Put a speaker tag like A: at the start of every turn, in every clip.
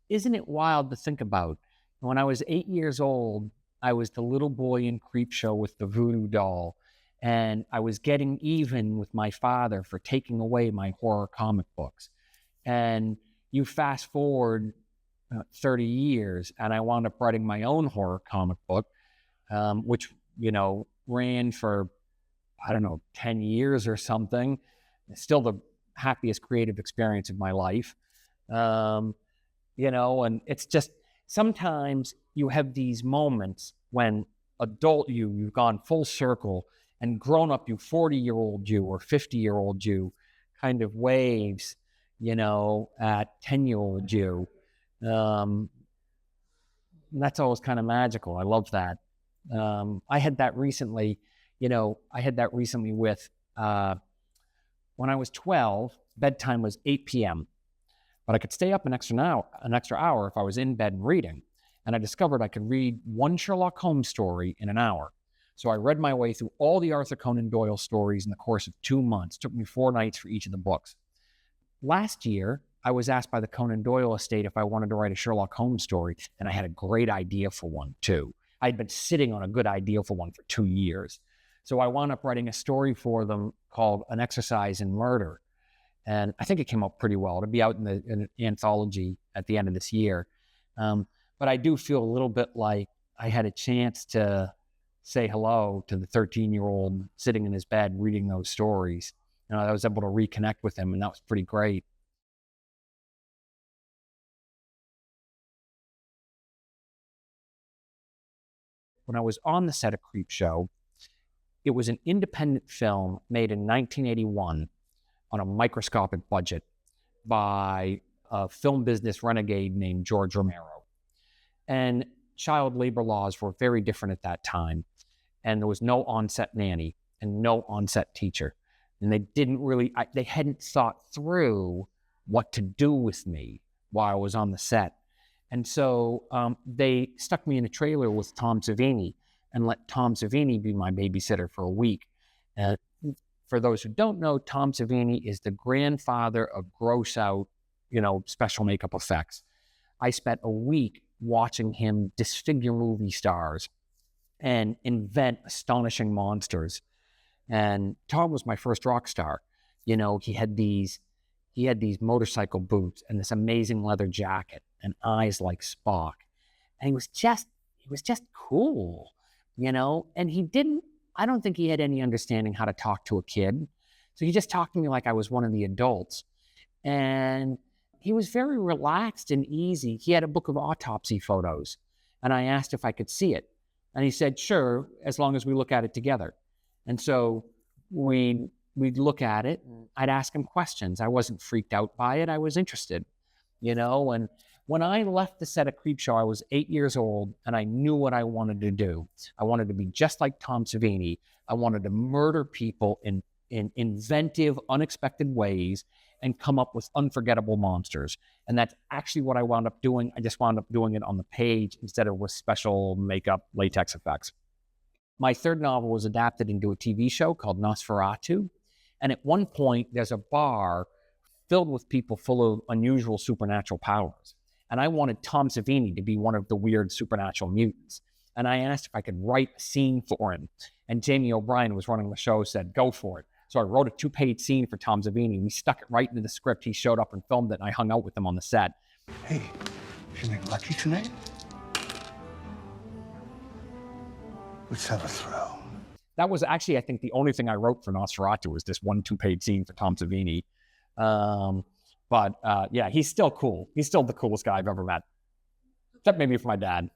A: isn't it wild to think about? When I was 8 years old, I was the little boy in Creepshow with the voodoo doll, and I was getting even with my father for taking away my horror comic books. And you fast forward 30 years, and I wound up writing my own horror comic book, which, ran for, I don't know, 10 years or something. It's still the happiest creative experience of my life. Um, and it's just sometimes you have these moments when adult you've gone full circle, and grown up 40-year-old you or 50-year-old you kind of waves, at 10-year-old you. And that's always kind of magical. I love that. I had that recently, with, when I was 12, bedtime was 8 p.m., but I could stay up an extra hour if I was in bed and reading. And I discovered I could read one Sherlock Holmes story in an hour. So I read my way through all the Arthur Conan Doyle stories in the course of 2 months. It took me 4 nights for each of the books. Last year, I was asked by the Conan Doyle estate if I wanted to write a Sherlock Holmes story, and I had a great idea for one, too. I'd been sitting on a good idea for one for 2 years. So I wound up writing a story for them called An Exercise in Murder. And I think it came out pretty well. It'll be out in an anthology at the end of this year. But I do feel a little bit like I had a chance to say hello to the 13-year-old sitting in his bed reading those stories. I was able to reconnect with him, and that was pretty great. When I was on the set of Creepshow, it was an independent film made in 1981 on a microscopic budget by a film business renegade named George Romero. And child labor laws were very different at that time. And there was no on-set nanny and no on-set teacher. And they hadn't thought through what to do with me while I was on the set. And so they stuck me in a trailer with Tom Savini and let Tom Savini be my babysitter for a week. For those who don't know, Tom Savini is the grandfather of gross out, special makeup effects. I spent a week watching him disfigure movie stars and invent astonishing monsters. And Tom was my first rock star. He had these motorcycle boots and this amazing leather jacket and eyes like Spock. And he was just cool, and I don't think he had any understanding how to talk to a kid. So he just talked to me like I was one of the adults. And he was very relaxed and easy. He had a book of autopsy photos, and I asked if I could see it. And he said, sure, as long as we look at it together. And so we'd look at it, and I'd ask him questions. I wasn't freaked out by it. I was interested, and when I left the set of Creepshow, I was 8 years old, and I knew what I wanted to do. I wanted to be just like Tom Savini. I wanted to murder people in inventive, unexpected ways and come up with unforgettable monsters. And that's actually what I wound up doing. I just wound up doing it on the page instead of with special makeup latex effects. My third novel was adapted into a TV show called Nosferatu. And at one point, there's a bar filled with people full of unusual supernatural powers. And I wanted Tom Savini to be one of the weird supernatural mutants. And I asked if I could write a scene for him. And Jamie O'Brien, who was running the show, said, go for it. So I wrote a 2-page scene for Tom Savini. We stuck it right into the script. He showed up and filmed it, and I hung out with him on the set.
B: Hey, feeling lucky tonight? Let's have a throw.
A: That was actually, I think, the only thing I wrote for Nosferatu was this 1-2-page scene for Tom Savini. But yeah, he's still cool. He's still the coolest guy I've ever met. Except maybe for my dad.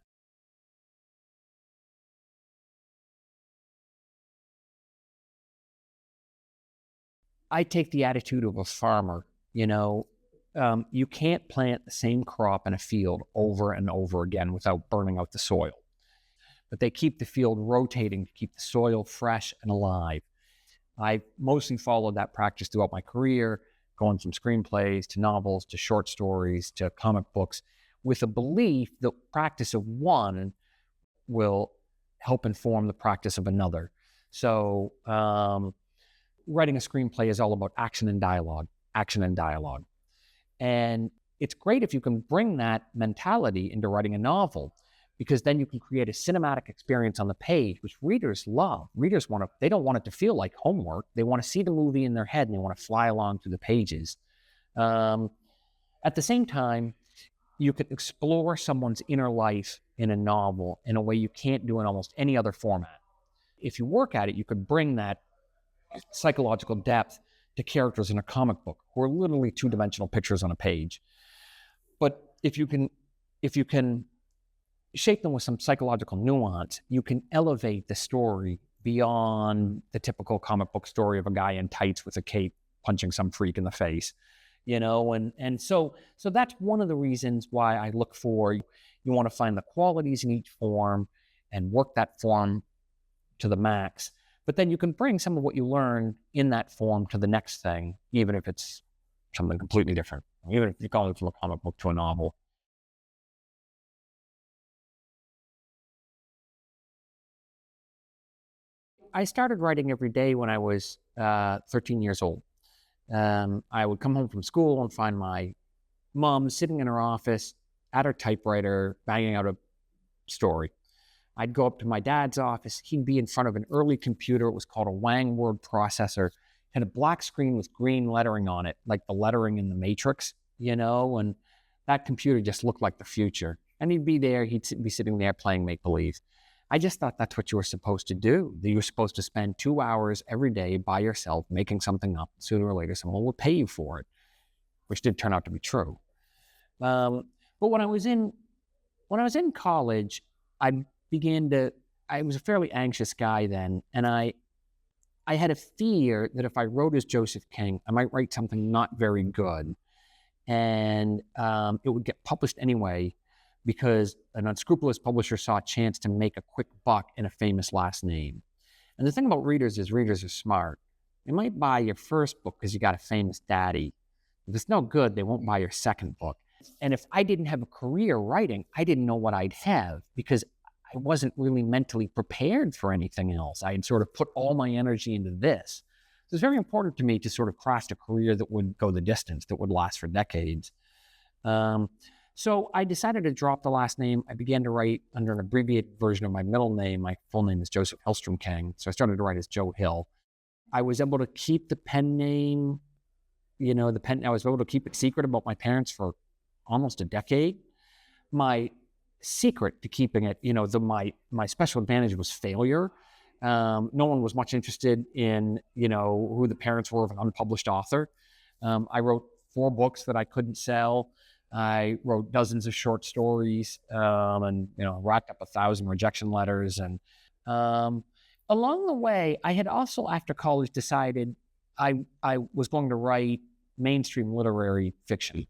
A: I take the attitude of a farmer. You can't plant the same crop in a field over and over again without burning out the soil. But they keep the field rotating to keep the soil fresh and alive. I mostly followed that practice throughout my career, going from screenplays to novels to short stories to comic books, with a belief that practice of one will help inform the practice of another. So writing a screenplay is all about action and dialogue. And it's great if you can bring that mentality into writing a novel, because then you can create a cinematic experience on the page, which readers love. Readers they don't want it to feel like homework. They want to see the movie in their head and they want to fly along through the pages. At the same time, you can explore someone's inner life in a novel in a way you can't do in almost any other format. If you work at it, you could bring that psychological depth to characters in a comic book who are literally two-dimensional pictures on a page. But if you can shape them with some psychological nuance, you can elevate the story beyond the typical comic book story of a guy in tights with a cape punching some freak in the face, and so that's one of the reasons why I look for, you want to find the qualities in each form and work that form to the max. But then you can bring some of what you learn in that form to the next thing, even if it's something completely different, even if you're going from a comic book to a novel. I started writing every day when I was 13 years old. I would come home from school and find my mom sitting in her office at her typewriter, banging out a story. I'd go up to my dad's office. He'd be in front of an early computer. It was called a Wang word processor. Had a black screen with green lettering on it, like the lettering in the Matrix, and that computer just looked like the future. And he'd be there, be sitting there playing make-believe. I just thought that's what you were supposed to do. That you were supposed to spend 2 hours every day by yourself making something up. Sooner or later, someone will pay you for it, which did turn out to be true. But when I was in college, I was a fairly anxious guy then, and I had a fear that if I wrote as Joseph King, I might write something not very good, and it would get published anyway, because an unscrupulous publisher saw a chance to make a quick buck in a famous last name. And the thing about readers is readers are smart. They might buy your first book because you got a famous daddy. If it's no good, they won't buy your second book. And if I didn't have a career writing, I didn't know what I'd have, because I wasn't really mentally prepared for anything else. I had sort of put all my energy into this. So it's very important to me to sort of craft a career that would go the distance, that would last for decades. So I decided to drop the last name. I began to write under an abbreviated version of my middle name. My full name is Joseph Hillstrom King. So I started to write as Joe Hill. I was able to keep the pen name, I was able to keep it secret about my parents for almost a decade. My secret to keeping it, my special advantage was failure. No one was much interested in, who the parents were of an unpublished author. I wrote 4 books that I couldn't sell. I wrote dozens of short stories, and racked up 1,000 rejection letters. And along the way, I had also, after college, decided I was going to write mainstream literary fiction,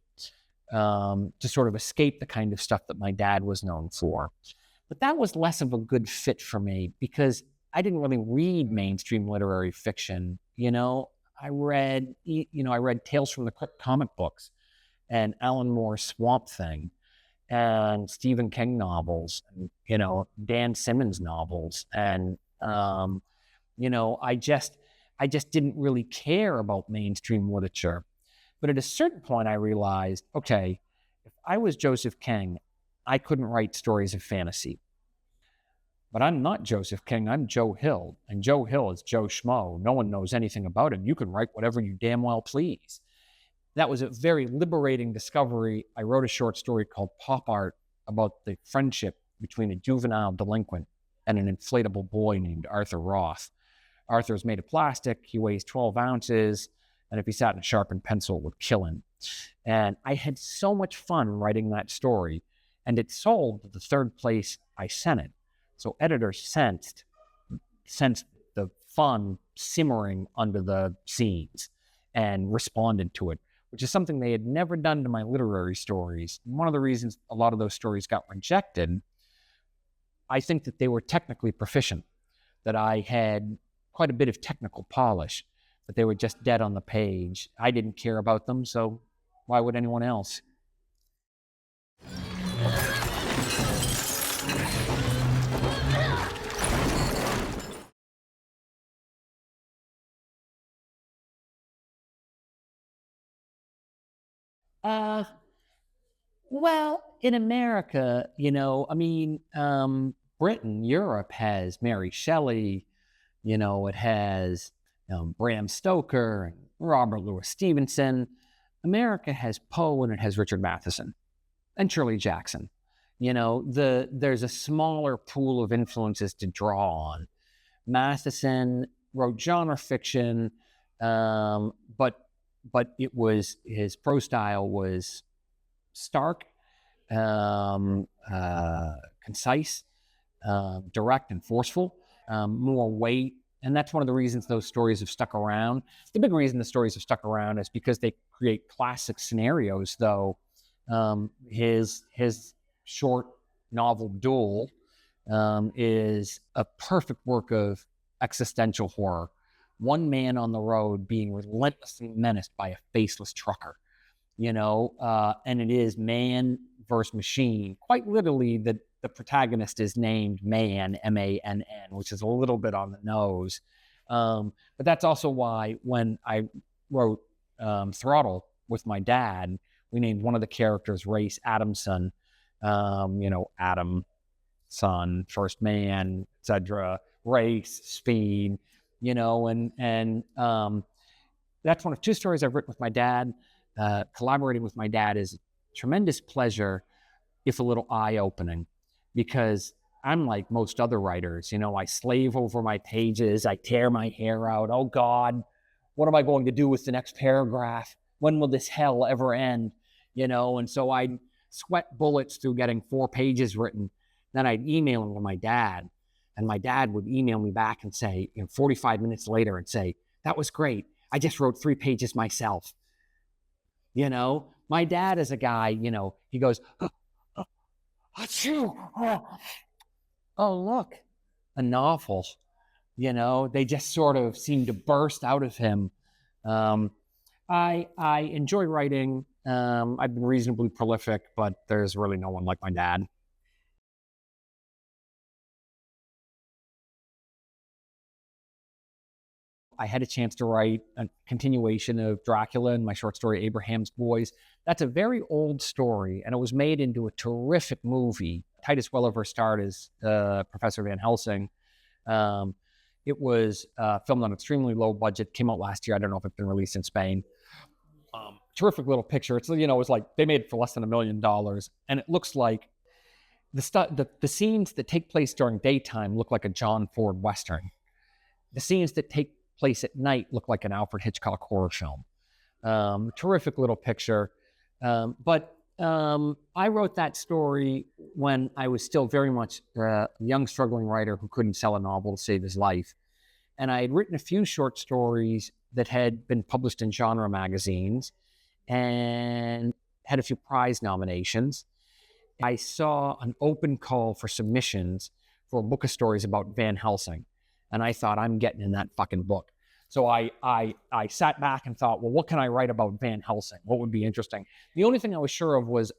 A: to sort of escape the kind of stuff that my dad was known for. But that was less of a good fit for me, because I didn't really read mainstream literary fiction. I read Tales from the Crypt comic books, and Alan Moore's Swamp Thing, and Stephen King novels, and, Dan Simmons novels. And, I just didn't really care about mainstream literature. But at a certain point, I realized, okay, if I was Joseph King, I couldn't write stories of fantasy. But I'm not Joseph King, I'm Joe Hill. And Joe Hill is Joe Schmo. No one knows anything about him. You can write whatever you damn well please. That was a very liberating discovery. I wrote a short story called Pop Art about the friendship between a juvenile delinquent and an inflatable boy named Arthur Roth. Arthur is made of plastic. He weighs 12 ounces. And if he sat in a sharpened pencil, it would kill him. And I had so much fun writing that story. And it sold to the 3rd place I sent it. So editors sensed the fun simmering under the scenes and responded to it, which is something they had never done to my literary stories. And one of the reasons a lot of those stories got rejected, I think that they were technically proficient, that I had quite a bit of technical polish, but they were just dead on the page. I didn't care about them, so why would anyone else? Well, in America, Britain, Europe has Mary Shelley, it has Bram Stoker and Robert Louis Stevenson. America has Poe and it has Richard Matheson and Shirley Jackson. There's a smaller pool of influences to draw on. Matheson wrote genre fiction, but it was his prose style was stark, concise, direct, and forceful. More weight, and that's one of the reasons those stories have stuck around. The big reason the stories have stuck around is because they create classic scenarios. Though his short novel Duel is a perfect work of existential horror. One man on the road being relentlessly menaced by a faceless trucker, and it is man versus machine. Quite literally, the protagonist is named Man, M-A-N-N, which is a little bit on the nose. But that's also why when I wrote Throttle with my dad, we named one of the characters Race Adamson, Adam, son, first man, etc., race, speed, and that's one of two stories I've written with my dad. Collaborating with my dad is a tremendous pleasure, if a little eye-opening, because I'm like most other writers. I slave over my pages, I tear my hair out. Oh God, what am I going to do with the next paragraph? When will this hell ever end? And so I'd sweat bullets through getting 4 pages written. Then I'd email them to my dad, and my dad would email me back and say, 45 minutes later, and say, that was great. I just wrote 3 pages myself. My dad is a guy, he goes, achoo, oh, look, a novel. They just sort of seem to burst out of him. I enjoy writing. I've been reasonably prolific, but there's really no one like my dad. I had a chance to write a continuation of Dracula in my short story, Abraham's Boys. That's a very old story, and it was made into a terrific movie. Titus Welliver starred as Professor Van Helsing. It was filmed on an extremely low budget, came out last year. I don't know if it's been released in Spain. Terrific little picture. It's, it's like they made it for less than $1 million, and it looks like the scenes that take place during daytime look like a John Ford Western. The scenes that take place at night look like an Alfred Hitchcock horror film. Terrific little picture. But I wrote that story when I was still very much a young, struggling writer who couldn't sell a novel to save his life. And I had written a few short stories that had been published in genre magazines and had a few prize nominations. I saw an open call for submissions for a book of stories about Van Helsing. And I thought, I'm getting in that fucking book. So I sat back and thought, well, what can I write about Van Helsing? What would be interesting? The only thing I was sure of was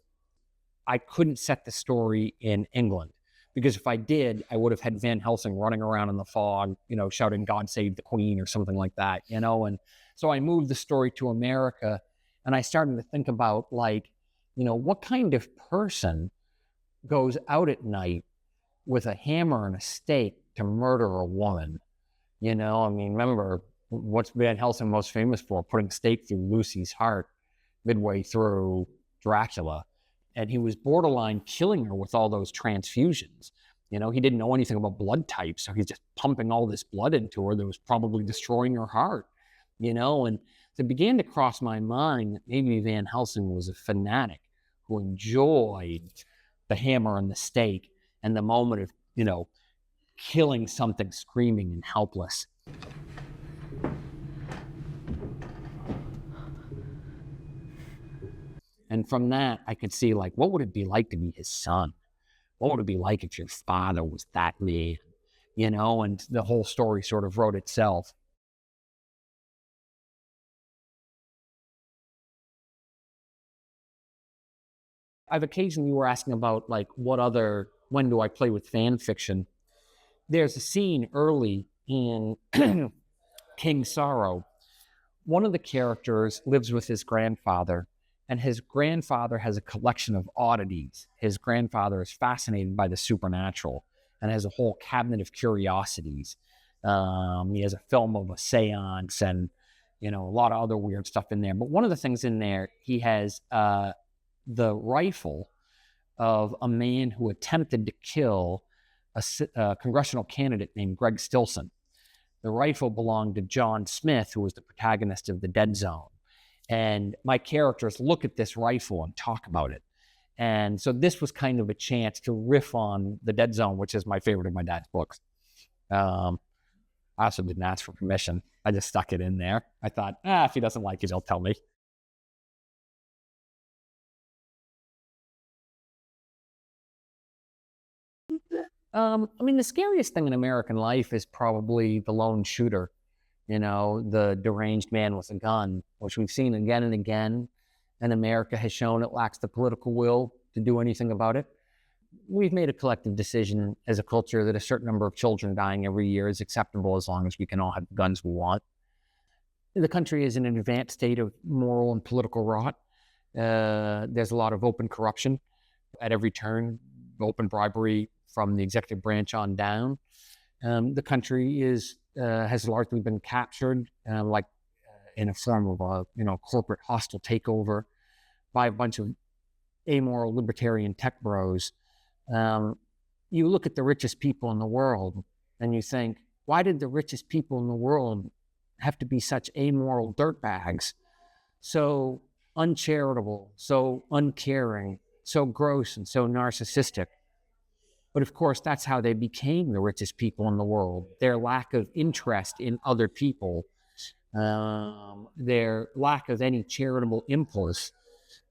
A: I couldn't set the story in England, because if I did, I would have had Van Helsing running around in the fog, shouting, God save the Queen or something like that, And so I moved the story to America, and I started to think about, what kind of person goes out at night with a hammer and a stake to murder a woman? Remember, what's Van Helsing most famous for? Putting a stake through Lucy's heart midway through Dracula. And he was borderline killing her with all those transfusions. He didn't know anything about blood types, so he's just pumping all this blood into her that was probably destroying her heart. And it began to cross my mind that maybe Van Helsing was a fanatic who enjoyed the hammer and the stake and the moment of, killing something screaming and helpless. And from that, I could see, what would it be like to be his son? What would it be like if your father was that man? And the whole story sort of wrote itself. I've occasionally were asking about, when do I play with fan fiction? There's a scene early in King Sorrow. One of the characters lives with his grandfather, And his grandfather has a collection of oddities. His grandfather is fascinated by the supernatural and has a whole cabinet of curiosities. He has a film of a seance and, a lot of other weird stuff in there. But one of the things in there, he has the rifle of a man who attempted to kill a congressional candidate named Greg Stilson. The rifle belonged to John Smith, who was the protagonist of The Dead Zone. And my characters look at this rifle and talk about it. And so this was kind of a chance to riff on The Dead Zone, which is my favorite of my dad's books. I also didn't ask for permission. I just stuck it in there. I thought, if he doesn't like it, he'll tell me. The scariest thing in American life is probably the lone shooter, the deranged man with a gun, which we've seen again and again. And America has shown it lacks the political will to do anything about it. We've made a collective decision as a culture that a certain number of children dying every year is acceptable as long as we can all have the guns we want. The country is in an advanced state of moral and political rot. There's a lot of open corruption at every turn, open bribery from the executive branch on down. The country has largely been captured, in a form of a corporate hostile takeover by a bunch of amoral libertarian tech bros. You look at the richest people in the world and you think, why did the richest people in the world have to be such amoral dirtbags? So uncharitable, so uncaring, so gross and so narcissistic. But of course, that's how they became the richest people in the world. Their lack of interest in other people, their lack of any charitable impulse,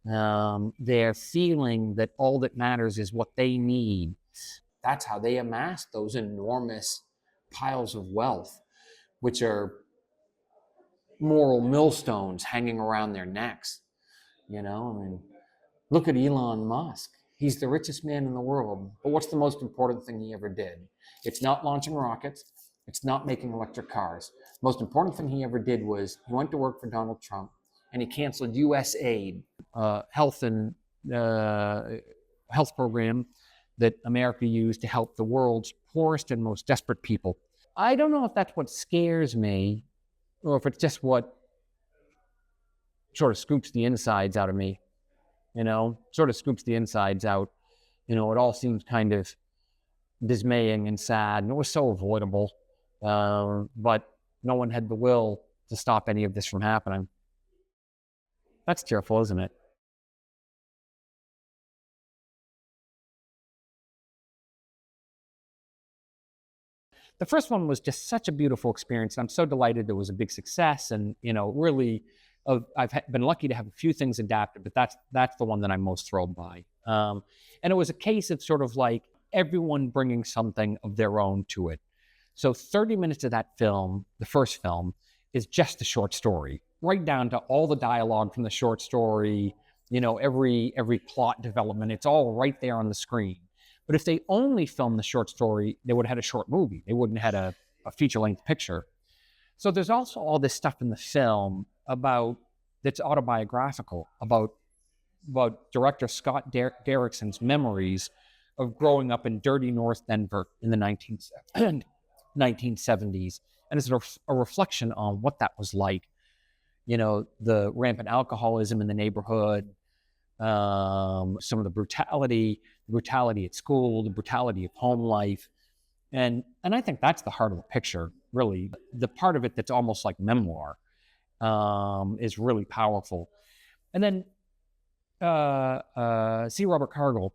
A: their feeling that all that matters is what they need. That's how they amassed those enormous piles of wealth, which are moral millstones hanging around their necks. Look at Elon Musk. He's the richest man in the world. But what's the most important thing he ever did? It's not launching rockets. It's not making electric cars. The most important thing he ever did was he went to work for Donald Trump and he canceled U.S. aid, health program that America used to help the world's poorest and most desperate people. I don't know if that's what scares me or if it's just what sort of scoops the insides out of me. Sort of scoops the insides out. It all seems kind of dismaying and sad, and it was so avoidable. But no one had the will to stop any of this from happening. That's tearful, isn't it? The first one was just such a beautiful experience. I'm so delighted it was a big success, and really, I've been lucky to have a few things adapted, but that's the one that I'm most thrilled by. And it was a case of sort of like everyone bringing something of their own to it. So 30 minutes of that film, the first film, is just a short story, right down to all the dialogue from the short story, every plot development. It's all right there on the screen. But if they only filmed the short story, they would have had a short movie. They wouldn't have had a feature-length picture. So there's also all this stuff in the film that's autobiographical about director Scott Derrickson's memories of growing up in dirty North Denver in the 1970s. And it's a reflection on what that was like. The rampant alcoholism in the neighborhood, some of the brutality at school, the brutality of home life. And I think that's the heart of the picture, really. The part of it that's almost like memoir is really powerful. And then C. Robert Cargill,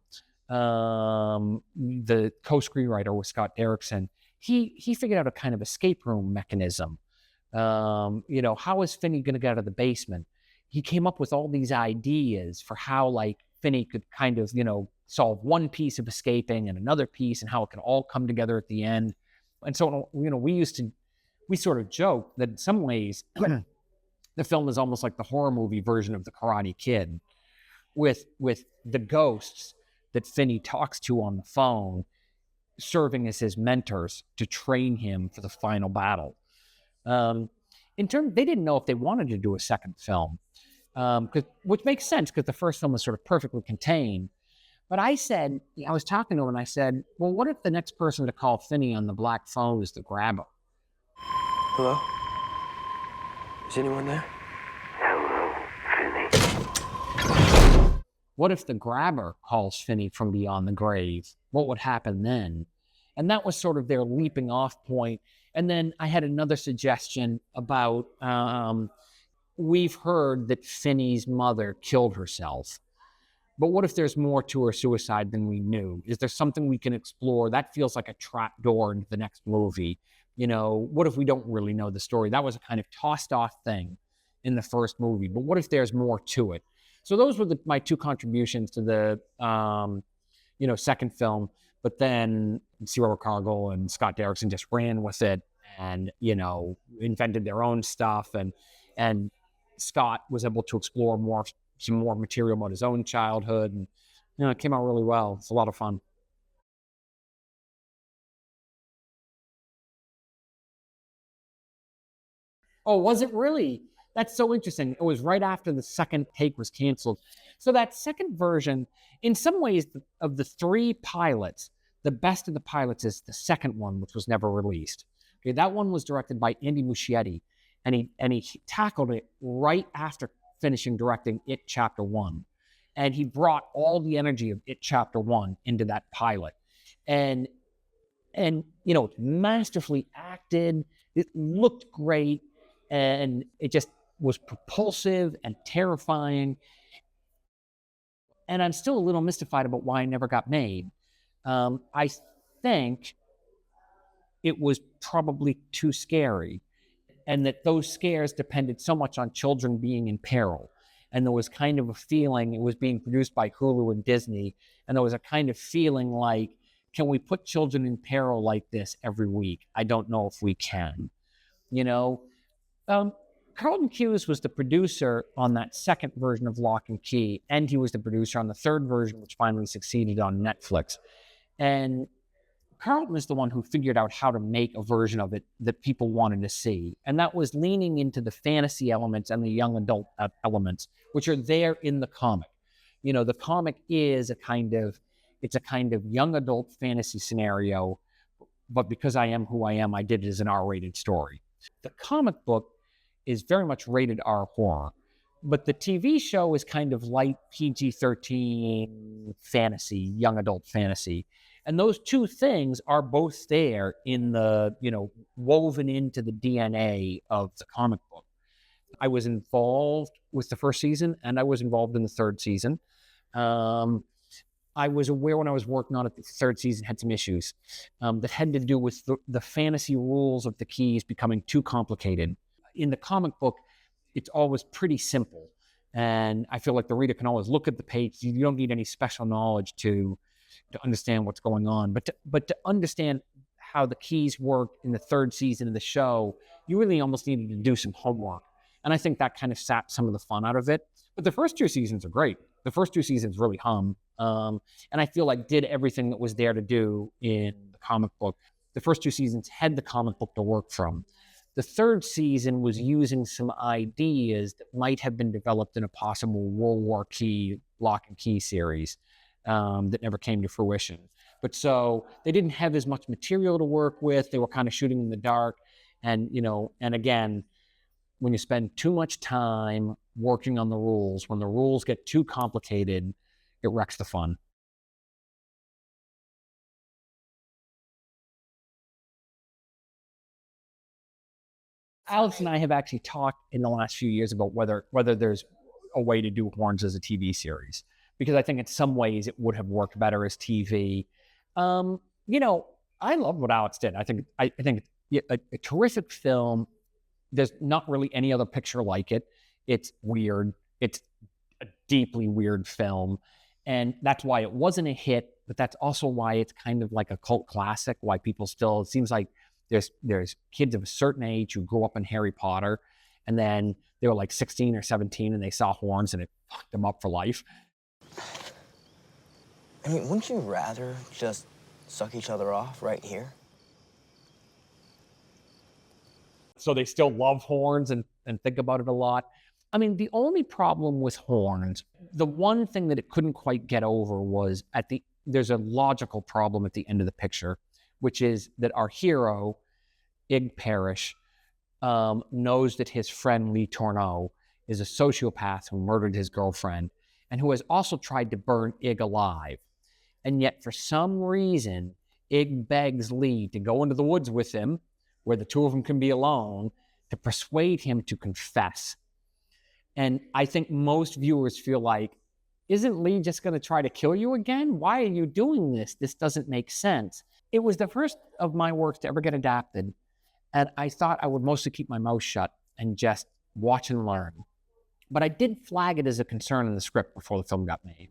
A: the co-screenwriter with Scott Derrickson, he figured out a kind of escape room mechanism. How is Finney going to get out of the basement? He came up with all these ideas for how Finney could kind of, solve one piece of escaping and another piece and how it can all come together at the end. And so, we sort of joke that in some ways, the film is almost like the horror movie version of The Karate Kid with the ghosts that Finney talks to on the phone serving as his mentors to train him for the final battle. They didn't know if they wanted to do a second film. which makes sense because the first film was sort of perfectly contained. But I was talking to him and I said, well, what if the next person to call Finney on the black phone is the grabber?
C: Hello? Is anyone there?
A: What if the grabber calls Finney from beyond the grave? What would happen then? And that was sort of their leaping off point. And then I had another suggestion about we've heard that Finney's mother killed herself. But what if there's more to her suicide than we knew? Is there something we can explore? That feels like a trap door into the next movie. What if we don't really know the story? That was a kind of tossed off thing in the first movie. But what if there's more to it? So those were my two contributions to the, second film. But then C. Robert Cargill and Scott Derrickson just ran with it and, invented their own stuff. And Scott was able to explore some more material about his own childhood. And, it came out really well. It's a lot of fun. Oh, was it really? That's so interesting. It was right after the second take was canceled. So that second version, in some ways, of the three pilots, the best of the pilots is the second one, which was never released. Okay, that one was directed by Andy Muschietti, and he tackled it right after finishing directing It Chapter 1. And he brought all the energy of It Chapter 1 into that pilot. And it's masterfully acted. It looked great. And it just was propulsive and terrifying. And I'm still a little mystified about why it never got made. I think it was probably too scary, and that those scares depended so much on children being in peril. And there was kind of a feeling, it was being produced by Hulu and Disney, and there was a kind of feeling like, can we put children in peril like this every week? I don't know if we can. Carlton Cuse was the producer on that second version of Locke Key, and he was the producer on the third version, which finally succeeded on Netflix. And Carlton is the one who figured out how to make a version of it that people wanted to see. And that was leaning into the fantasy elements and the young adult elements, which are there in the comic. The comic is a kind of young adult fantasy scenario, but because I am who I am, I did it as an R-rated story. The comic book is very much rated R horror, but the TV show is kind of light PG-13 fantasy, young adult fantasy. And those two things are both there in the, woven into the DNA of the comic book. I was involved with the first season, and I was involved in the third season. I was aware when I was working on it, the third season had some issues that had to do with the fantasy rules of the keys becoming too complicated. In the comic book, it's always pretty simple. And I feel like the reader can always look at the page. You don't need any special knowledge to understand what's going on. But to understand how the keys work in the third season of the show, you really almost needed to do some homework. And I think that kind of sapped some of the fun out of it. But the first two seasons are great. The first two seasons really hum. And I feel like did everything that was there to do in the comic book. The first two seasons had the comic book to work from. The third season was using some ideas that might have been developed in a possible World War Key, Locke and Key series that never came to fruition. But so they didn't have as much material to work with. They were kind of shooting in the dark. And, and again, when you spend too much time working on the rules, when the rules get too complicated, it wrecks the fun. Alex and I have actually talked in the last few years about whether there's a way to do Horns as a TV series, because I think in some ways it would have worked better as TV. I love what Alex did. I think it's a terrific film. There's not really any other picture like it. It's weird. It's a deeply weird film, and that's why it wasn't a hit. But that's also why it's kind of like a cult classic. Why people still, it seems like there's kids of a certain age who grew up in Harry Potter, and then they were like 16 or 17 and they saw Horns and it fucked them up for life.
C: I mean, wouldn't you rather just suck each other off right here?
A: So they still love Horns and think about it a lot. I mean, the only problem with Horns, the one thing that it couldn't quite get over was there's a logical problem at the end of the picture, which is that our hero, Ig Parrish, knows that his friend Lee Tourneau is a sociopath who murdered his girlfriend and who has also tried to burn Ig alive. And yet, for some reason, Ig begs Lee to go into the woods with him, where the two of them can be alone, to persuade him to confess. And I think most viewers feel like, isn't Lee just going to try to kill you again? Why are you doing this? This doesn't make sense. It was the first of my works to ever get adapted. And I thought I would mostly keep my mouth shut and just watch and learn. But I did flag it as a concern in the script before the film got made.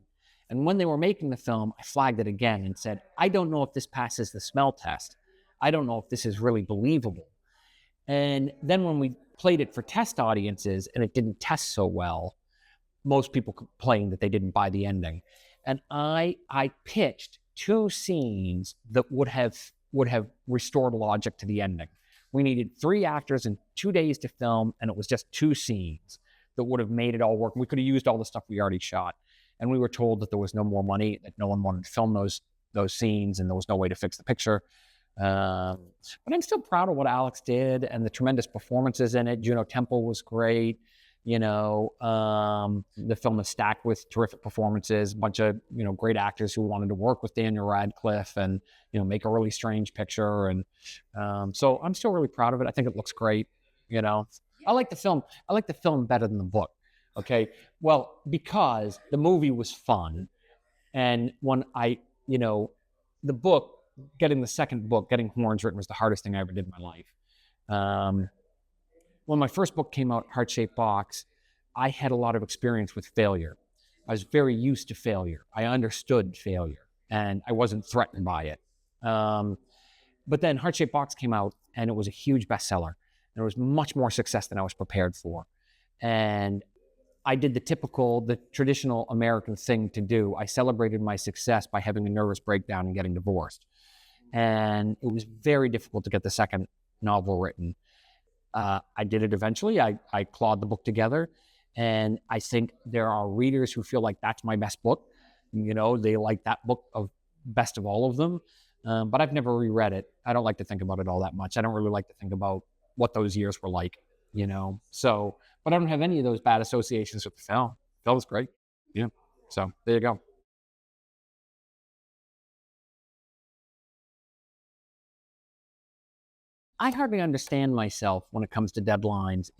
A: And when they were making the film, I flagged it again and said, I don't know if this passes the smell test. I don't know if this is really believable. And then when we played it for test audiences and it didn't test so well, most people complained that they didn't buy the ending. And I pitched 2 scenes that would have restored logic to the ending. We needed 3 actors and 2 days to film, and it was just 2 scenes that would have made it all work. We could have used all the stuff we already shot. And we were told that there was no more money, that no one wanted to film those scenes, and there was no way to fix the picture. But I'm still proud of what Alex did and the tremendous performances in it. Juno Temple was great. The film is stacked with terrific performances, a bunch of, great actors who wanted to work with Daniel Radcliffe and, make a really strange picture. And so I'm still really proud of it. I think it looks great. I like the film. I like the film better than the book. Okay. Well, because the movie was fun. And when the book, getting the second book, getting Horns written, was the hardest thing I ever did in my life. When my first book came out, Heart-Shaped Box, I had a lot of experience with failure. I was very used to failure. I understood failure, and I wasn't threatened by it. But then Heart-Shaped Box came out, and it was a huge bestseller. There was much more success than I was prepared for. And I did the traditional American thing to do. I celebrated my success by having a nervous breakdown and getting divorced. And it was very difficult to get the second novel written. I did it eventually. I clawed the book together. And I think there are readers who feel like that's my best book. They like that book of best of all of them. But I've never reread it. I don't like to think about it all that much. I don't really like to think about what those years were like, So, but I don't have any of those bad associations with the film. The film was great. Yeah. So there you go. I hardly understand myself when it comes to deadlines.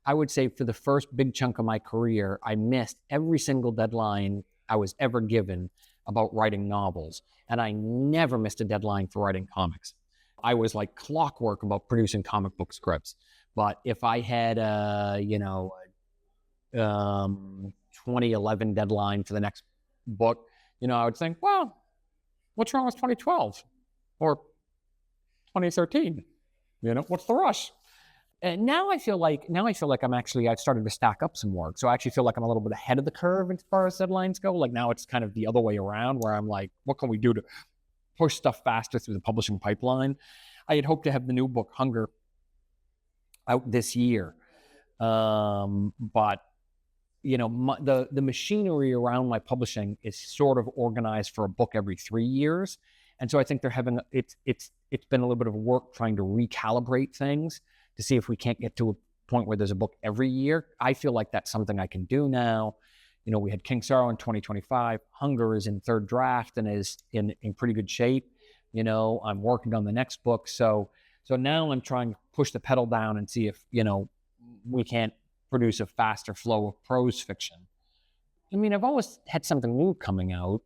A: I would say for the first big chunk of my career, I missed every single deadline I was ever given about writing novels. And I never missed a deadline for writing comics. I was like clockwork about producing comic book scripts. But if I had a 2011 deadline for the next book, I would think, well, what's wrong with 2012 or 2013? What's the rush? And now I feel like I've started to stack up some work. So I actually feel like I'm a little bit ahead of the curve as far as deadlines go. Like now it's kind of the other way around, where I'm like, what can we do to push stuff faster through the publishing pipeline? I had hoped to have the new book, Hunger, out this year. But the machinery around my publishing is sort of organized for a book every 3 years. And so I think it's been a little bit of work trying to recalibrate things to see if we can't get to a point where there's a book every year. I feel like that's something I can do now. We had King Sorrow in 2025. Hunger is in 3rd draft and is in pretty good shape. I'm working on the next book. So now I'm trying to push the pedal down and see if, we can't produce a faster flow of prose fiction. I mean, I've always had something new coming out.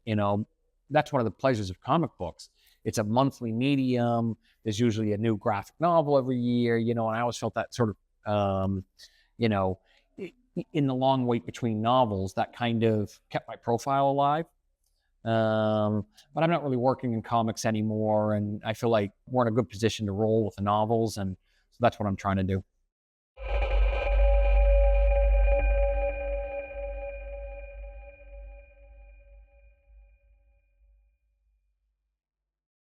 A: That's one of the pleasures of comic books. It's a monthly medium. There's usually a new graphic novel every year, and I always felt that sort of, in the long wait between novels, that kind of kept my profile alive. But I'm not really working in comics anymore, and I feel like we're in a good position to roll with the novels, and so that's what I'm trying to do.